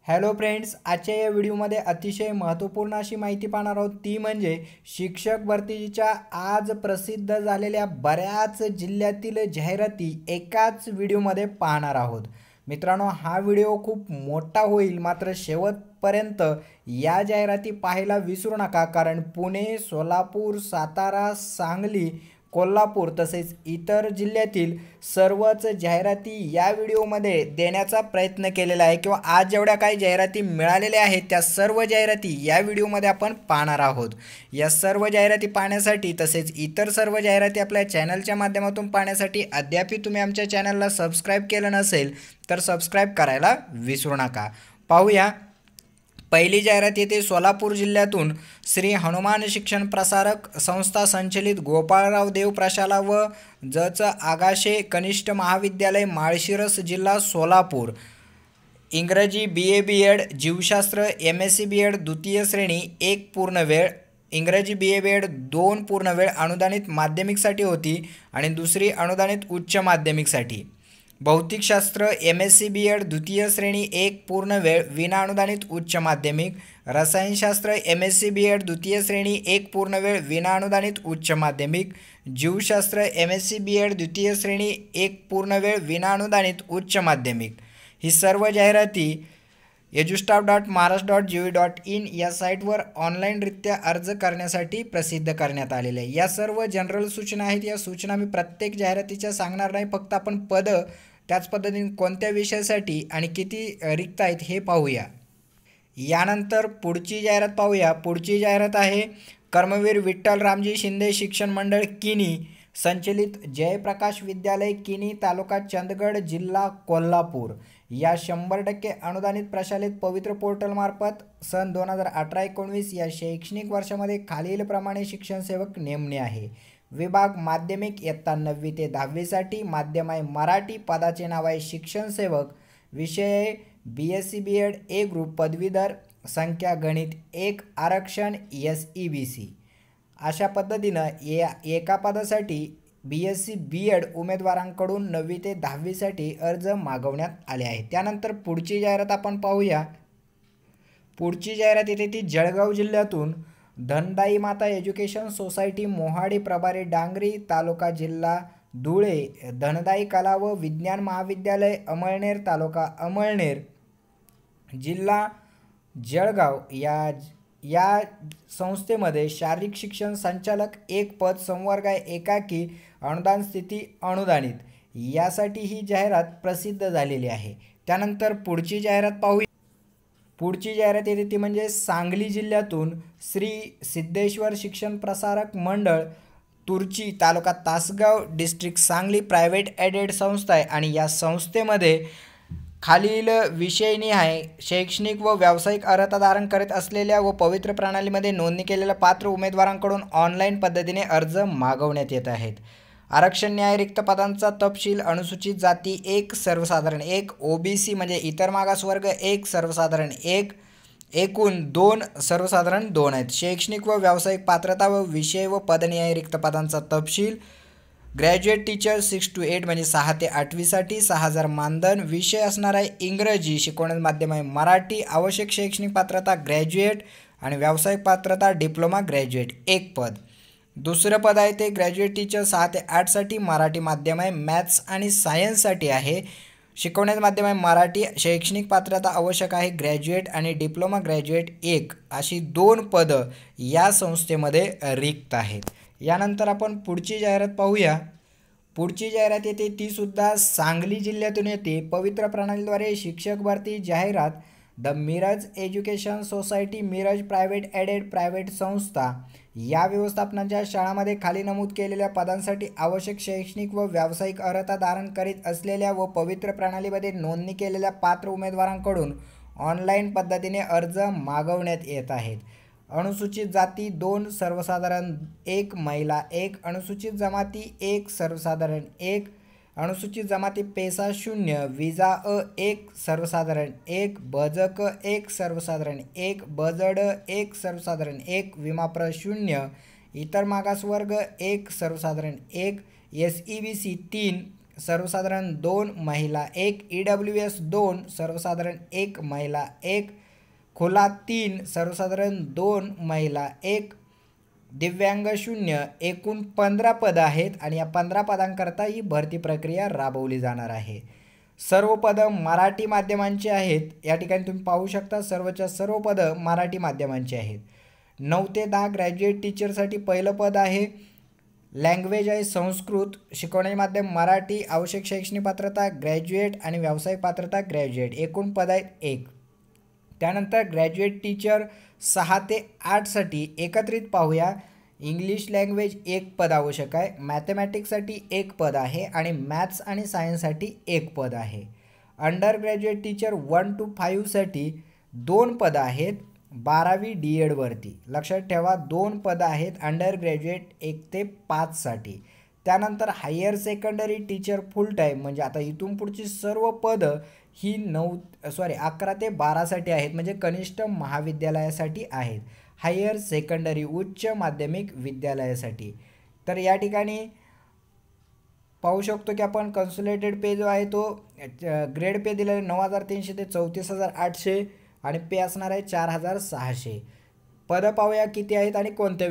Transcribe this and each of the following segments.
Hello friends, आजच्या या व्हिडिओमध्ये अतिशय महत्त्वपूर्ण अशी माहिती पाहणार आहोत। ती म्हणजे शिक्षक भरतीच्या आज प्रसिद्ध झालेल्या बऱ्याच जिल्ह्यातील जाहिराती एकाच व्हिडिओमध्ये पाहणार आहोत। मित्रांनो, हा व्हिडिओ खूप मोठा होईल, मात्र शेवटपर्यंत या जाहिराती पाहायला विसरू नका, कारण पुणे, सोलापूर, सातारा, सांगली, कोल्हापूर तसेच इतर जिल्ह्यातील सर्वच जाहिराती या व्हिडिओमध्ये देण्याचा प्रयत्न केलेला आहे, किंवा आज जेवढ्या काही जाहिराती मिळालेल्या आहेत त्या सर्व जाहिराती या व्हिडिओमध्ये आपण पाहणार आहोत। या सर्व जाहिराती पाहण्यासाठी तसेच इतर सर्व जाहिराती आपल्या चॅनलच्या माध्यमातून पाहण्यासाठी अद्याप तुम्ही आमच्या चॅनलला सबस्क्राईब केलं नसेल तर सबस्क्राईब करायला विसरू नका। पाहूया, पहिली जाहिरात येते सोलापूर जिल्ह्यातून श्री हनुमान शिक्षण प्रसारक संस्था संचलित गोपाळराव देव प्रशाला व जच आगाशे कनिष्ठ महाविद्यालय माळशिरस जिल्हा सोलापूर। इंग्रजी BA BEd, जीवशास्त्र MSc BEd द्वितीय श्रेणी 1 पूर्ण वेळ, इंग्रजी BA BEd 2 पूर्ण वेळ अनुदानित माध्यमिकसाठी होती आणि दुसरी अनुदानित उच्च माध्यमिकसाठी। भौतिकशास्त्र MSc BEd द्वितीय श्रेणी 1 पूर्ण वेळ विनाअनुदानित उच्च माध्यमिक। रसायनशास्त्र MSc BEd द्वितीय श्रेणी 1 पूर्ण वेळ विनाअनुदानित उच्च माध्यमिक। जीवशास्त्र MSc BEd द्वितीय श्रेणी 1 पूर्ण वेळ विनाअनुदानित उच्च माध्यमिक। ही सर्व जाहिराती edustaff.maharashtra.gov.in या साईटवर ऑनलाईनरित्या अर्ज करण्यासाठी प्रसिद्ध करण्यात आलेले आहे। या सर्व जनरल सूचना आहेत। या सूचना मी प्रत्येक जाहिरातीच्या सांगणार नाही, फक्त आपण पद त्याच पद्धतीने कोणत्या विषयासाठी आणि किती रिक्त आहेत हे पाहूया। यानंतर पुढची जाहिरात पाहूया। पुढची जाहिरात आहे कर्मवीर विठ्ठल रामजी शिंदे शिक्षण मंडळ किनी संचलित जयप्रकाश विद्यालय किनी तालुका चंदगड जिल्हा कोल्हापूर या 100% अनुदानित प्रशालित पवित्र पोर्टलमार्फत सन 2018-19 या शैक्षणिक वर्षामध्ये खालीलप्रमाणे शिक्षण सेवक नेमणे आहे। विभाग माध्यमिक इयत्ता 9वी ते 10वी साठी, माध्यम आहे मराठी, पदाचे नाव आहे शिक्षण सेवक, विषय BSc BEd A ग्रुप पदवीधर, संख्या गणित 1, आरक्षण SEBC। अशा पद्धतीनं एका पदासाठी BSc BEd उमेदवारांकडून 9वी ते 10वी साठी अर्ज मागवण्यात आले आहेत। त्यानंतर पुढची जाहिरात आपण पाहूया। पुढची जाहिरात येते ती जळगाव जिल्ह्यातून धनदाई माता एज्युकेशन सोसायटी मोहाडी प्रभारी डांगरी तालुका जिल्हा धुळे, धनदाई कला व विज्ञान महाविद्यालय अमळनेर तालुका अमळनेर जिल्हा जळगाव या संस्थेमध्ये शारीरिक शिक्षण संचालक 1 पद, संवर्ग आहे एकाकी, अनुदान स्थिती अनुदानित, यासाठी ही जाहिरात प्रसिद्ध झालेली आहे। त्यानंतर पुढची जाहिरात पाहूया। पुढची जाहिरात येते ती म्हणजे सांगली जिल्ह्यातून Shri Siddheshwar Shikshan Prasarak Mandal Turchi taluka Tasgaon district Sangli private aided संस्था आहे आणि या संस्थेमध्ये खालील विषयनिहाय शैक्षणिक व व्यावसायिक अर्हता धारण करीत असलेल्या व पवित्र प्रणालीमध्ये नोंदणी केलेल्या पात्र उमेदवारांकडून ऑनलाईन पद्धतीने अर्ज मागवण्यात येत आहेत। आरक्षण न्याय रिक्त पदांचा तपशील अनुसूचित जाती 1 सर्वसाधारण 1, OBC म्हणजे इतर मागासवर्ग 1 सर्वसाधारण 1, एकूण 2 सर्वसाधारण 2 आहेत। शैक्षणिक व व्यावसायिक पात्रता व विषय व पदनिहाय रिक्त पदांचा तपशील ग्रॅज्युएट टीचर 6 to 8 म्हणजे 6 ते 8वी साठी 6000 मानधन, विषय असणार आहे इंग्रजी, शिकवण्याचे माध्यम आहे मराठी, आवश्यक शैक्षणिक पात्रता ग्रॅज्युएट आणि व्यावसायिक पात्रता डिप्लोमा ग्रॅज्युएट 1 पद। दुसरं पद आहे ते ग्रॅज्युएट टीचर 6 ते 8 साठी, मराठी माध्यम आहे, मॅथ्स आणि सायन्ससाठी आहे, शिकवण्याचे माध्यम आहे मराठी, शैक्षणिक पात्रता आवश्यक आहे ग्रॅज्युएट आणि डिप्लोमा ग्रॅज्युएट 1, अशी 2 पदं या संस्थेमध्ये रिक्त आहेत। यानंतर आपण पुढची जाहिरात पाहूया। पुढची जाहिरात येते ती सुद्धा सांगली जिल्ह्यातून येते। पवित्र प्रणालीद्वारे शिक्षक भरती जाहिरात the Miraj education society Miraj private aided private संस्था या व्यवस्थापनाच्या शाळांमध्ये खाली नमूद केलेल्या पदांसाठी आवश्यक शैक्षणिक व व्यावसायिक अर्हता धारण करीत असलेल्या व पवित्र प्रणालीमध्ये नोंदणी केलेल्या पात्र उमेदवारांकडून ऑनलाईन पद्धतीने अर्ज मागवण्यात येत आहेत। अनुसूचित जाती 2 सर्वसाधारण 1, महिला 1, अनुसूचित जमाती 1 सर्वसाधारण 1, अनुसूचित जमाती पेसा 0, विजा अ 1 सर्वसाधारण 1, बजक 1 सर्वसाधारण 1, बजड 1 सर्वसाधारण 1, विमाप्र 0, इतर मागासवर्ग 1 सर्वसाधारण 1, SEBC 3 सर्वसाधारण 2 महिला 1, EWS 2 सर्वसाधारण 1 महिला 1, खुला 3 सर्वसाधारण 2 महिला 1, दिव्यांग 0 एकूण 15 पदं आहेत आणि या 15 पदांकरता ही भरती प्रक्रिया राबवली जाणार आहे. सर्व पदं मराठी माध्यमांची आहेत. या ठिकाणी तुम्ही पाहू शकता सर्वच्या सर्व पदं मराठी माध्यमांची आहेत. 9 ते 10 ग्रॅज्युएट टीचरसाठी पहिलं पद आहे. लँग्वेज आहे संस्कृत, शिकवण्याचे माध्यम मराठी, आवश्यक शैक्षणिक पात्रता ग्रॅज्युएट आणि व्यावसायिक पात्रता ग्रॅज्युएट, एकूण पद आहेत 1. त्यानंतर ग्रॅज्युएट टीचर 6 ते 8साठी एकत्रित पाहूया. इंग्लिश लँग्वेज 1 पद आवश्यक आहे, मॅथमॅटिक्ससाठी 1 पद आहे आणि मॅथ्स आणि सायन्ससाठी 1 पद आहे. अंडर ग्रॅज्युएट टीचर 1 to 5साठी 2 पदं आहेत. 12वी DEDवरती लक्षात ठेवा 2 पदं आहेत अंडर ग्रॅज्युएट 1 ते 5साठी. त्यानंतर higher secondary teacher full time, म्हणजे आता इथून पुढची सर्व पदं ही 11 ते 12साठी आहेत, म्हणजे कनिष्ठ महाविद्यालयासाठी आहेत. हायर सेकंडरी उच्च माध्यमिक विद्यालयासाठी. तर या ठिकाणी पाहू शकतो की आपण कन्सोलिडेटेड पे जो आहे तो ग्रेड पे दिलेला 9,300 ते 34,800 आणि पे असणार आहे 4,600. पदं पाहूया किती आहेत आणि कोणत्या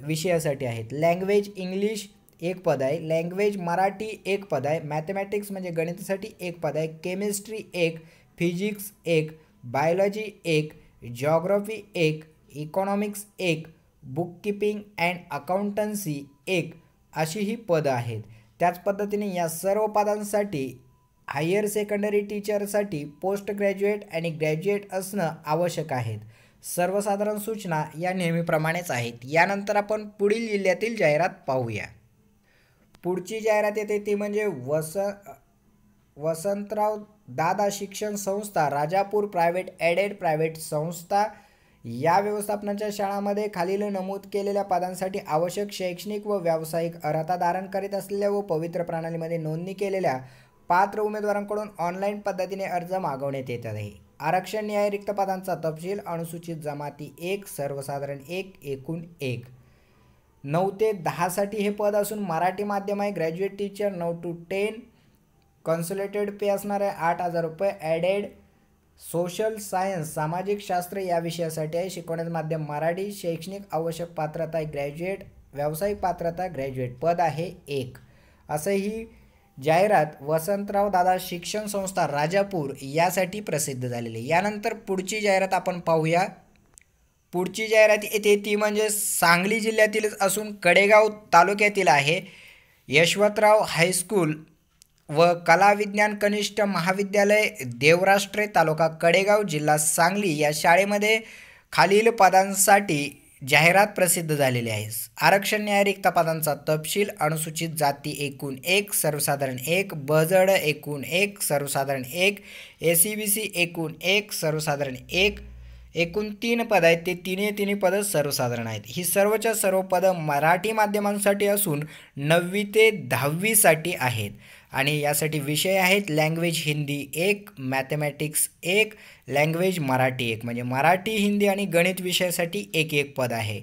विषयासाठी आहेत. लँग्वेज इंग्लिश 1 पद आहे, लँग्वेज मराठी 1 पद आहे, मॅथमॅटिक्स म्हणजे गणितासाठी 1 पद आहे, chemistry 1, physics 1, biology 1, geography 1, economics 1, bookkeeping and accountancy 1 अशी ही पदं आहेत. त्याच पद्धतीने या सर्व पदांसाठी हायर सेकंडरी टीचरसाठी पोस्ट ग्रॅज्युएट आणि ग्रॅज्युएट असणं आवश्यक आहेत. सर्वसाधारण सूचना या नेहमीप्रमाणेच आहेत. यानंतर आपण पुढील जिल्ह्यातील जाहिरात पाहूया. पुढची जाहिरात येते ती म्हणजे वसंतराव दादा शिक्षण संस्था राजापूर प्रायव्हेट एडेड प्रायव्हेट संस्था. या व्यवस्थापनाच्या शाळांमध्ये खालील नमूद केलेल्या पदांसाठी आवश्यक शैक्षणिक व व्यावसायिक अर्हता धारण करीत असलेल्या व पवित्र प्रणालीमध्ये नोंदणी केलेल्या पात्र उमेदवारांकडून ऑनलाईन पद्धतीने अर्ज मागवण्यात येत आहे. आरक्षण न्याय रिक्त पदांचा तपशील अनुसूचित जमाती 1 सर्वसाधारण 1 एकूण 1. 9 ते 10साठी हे पद असून मराठी माध्यम आहे. ग्रॅज्युएट टीचर 9 to 10, कन्सोलिडेटेड पे असणार आहे 8,000 रुपये. ॲडेड सोशल सायन्स सामाजिक शास्त्र या विषयासाठी आहे. शिकवण्याचं माध्यम मराठी, शैक्षणिक आवश्यक पात्रता आहे ग्रॅज्युएट, व्यावसायिक पात्रता ग्रॅज्युएट, पद आहे 1. असं ही जाहिरात वसंतराव दादा शिक्षण संस्था राजापूर यासाठी प्रसिद्ध झालेली. यानंतर पुढची जाहिरात आपण पाहूया. पुढची जाहिरात येते ती म्हणजे सांगली जिल्ह्यातील असून कडेगाव तालुक्यातील आहे. यशवंतराव हायस्कूल व कला विज्ञान कनिष्ठ महाविद्यालय देवराष्ट्रे तालुका कडेगाव जिल्हा सांगली या शाळेमध्ये खालील पदांसाठी जाहिरात प्रसिद्ध झालेली आहे. आरक्षण न्याय रिक्त पदांचा तपशील अनुसूचित जाती एकूण 1 सर्वसाधारण 1, बजड एकूण 1 सर्वसाधारण 1, SCBC एकूण 1 सर्वसाधारण 1, एकूण 3 पद आहेत. ते तिन्ही पदं सर्वसाधारण आहेत. ही सर्वच्या सर्व पदं मराठी माध्यमांसाठी असून 9वी ते 10वीसाठी आहेत आणि यासाठी विषय आहेत language Hindi 1, mathematics 1, language Marathi 1, म्हणजे मराठी, हिंदी आणि गणित विषयासाठी 1 पद आहे.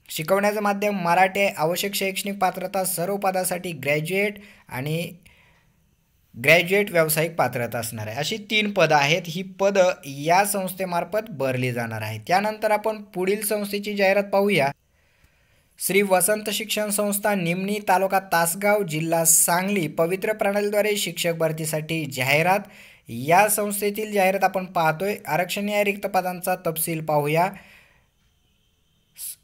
शिकवण्याचं माध्यम मराठी आहे. आवश्यक शैक्षणिक पात्रता सर्व पदासाठी ग्रॅज्युएट आणि ग्रॅज्युएट व्यावसायिक पात्रता असणार आहे. अशी 3 पदं आहेत. ही पदं या संस्थेमार्फत भरली जाणार आहेत. त्यानंतर आपण पुढील संस्थेची जाहिरात पाहूया. श्री वसंत शिक्षण संस्था निमणी तालुका तासगाव जिल्हा सांगली पवित्र प्रणालीद्वारे शिक्षक भरतीसाठी जाहिरात. या संस्थेतील जाहिरात आपण पाहतोय. आरक्षण न्याय रिक्त पदांचा तपशील पाहूया.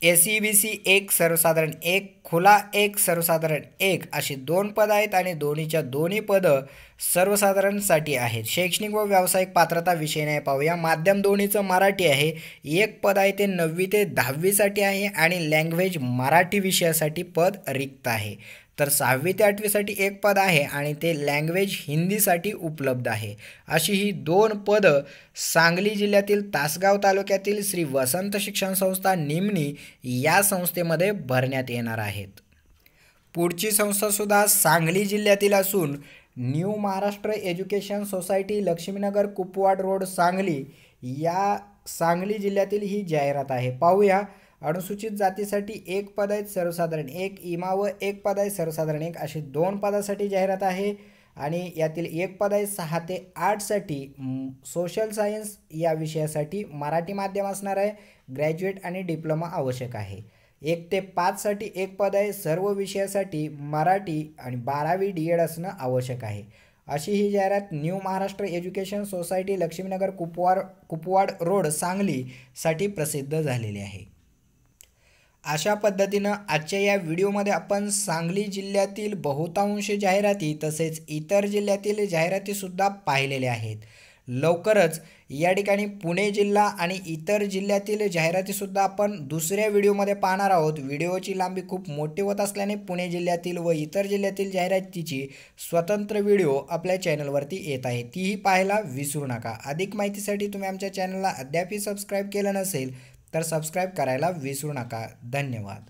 SCBC 1 सर्वसाधारण 1, खुला 1 सर्वसाधारण 1 अशी 2 पदं आहेत आणि दोन्ही पदं सर्वसाधारणसाठी आहेत. शैक्षणिक व व्यावसायिक पात्रता विषय नाही पाहूया. माध्यम दोन्हीचं मराठी आहे. 1 पद आहे ते 9वी ते 10वीसाठी आहे आणि लँग्वेज मराठी विषयासाठी पद रिक्त आहे. तर 6वी ते 8वीसाठी 1 पद आहे आणि ते लँग्वेज हिंदीसाठी उपलब्ध आहे. अशी ही 2 पदं सांगली जिल्ह्यातील तासगाव तालुक्यातील श्री वसंत शिक्षण संस्था निमणी या संस्थेमध्ये भरण्यात येणार आहेत. पुढची संस्थासुद्धा सांगली जिल्ह्यातील असून new Maharashtra education society Lakshminagar Kupwad road Sangli या सांगली जिल्ह्यातील ही जाहिरात आहे. पाहूया. अनुसूचित जातीसाठी 1 पद आहेत सर्वसाधारण 1, इमाव 1 पद आहे सर्वसाधारण 1 अशी 2 पदासाठी जाहिरात आहे. आणि यातील एक पद आहे 6 ते 8साठी सोशल सायन्स या विषयासाठी मराठी माध्यम असणार आहे, ग्रॅज्युएट आणि डिप्लोमा आवश्यक आहे. 1 ते 5साठी एक पद आहे, सर्व विषयासाठी मराठी आणि 12वी डी एड असणं आवश्यक आहे. अशी ही जाहिरात new Maharashtra education society Lakshminagar Kupwad road सांगलीसाठी प्रसिद्ध झालेली आहे. अशा पद्धतीनं आजच्या या व्हिडिओमध्ये आपण सांगली जिल्ह्यातील बहुतांश जाहिराती तसेच इतर जिल्ह्यातील जाहिरातीसुद्धा पाहिलेल्या आहेत. लवकरच या ठिकाणी पुणे जिल्हा आणि इतर जिल्ह्यातील जाहिरातीसुद्धा आपण दुसऱ्या व्हिडिओमध्ये पाहणार आहोत. व्हिडिओची लांबी खूप मोठी होत असल्याने पुणे जिल्ह्यातील व इतर जिल्ह्यातील जाहिरातीची स्वतंत्र व्हिडिओ आपल्या चॅनलवरती येत आहे, तीही पाहायला विसरू नका. अधिक माहितीसाठी तुम्ही आमच्या चॅनलला अद्यापही सबस्क्राईब केलं नसेल तर सबस्क्राईब करायला विसरू नका. धन्यवाद.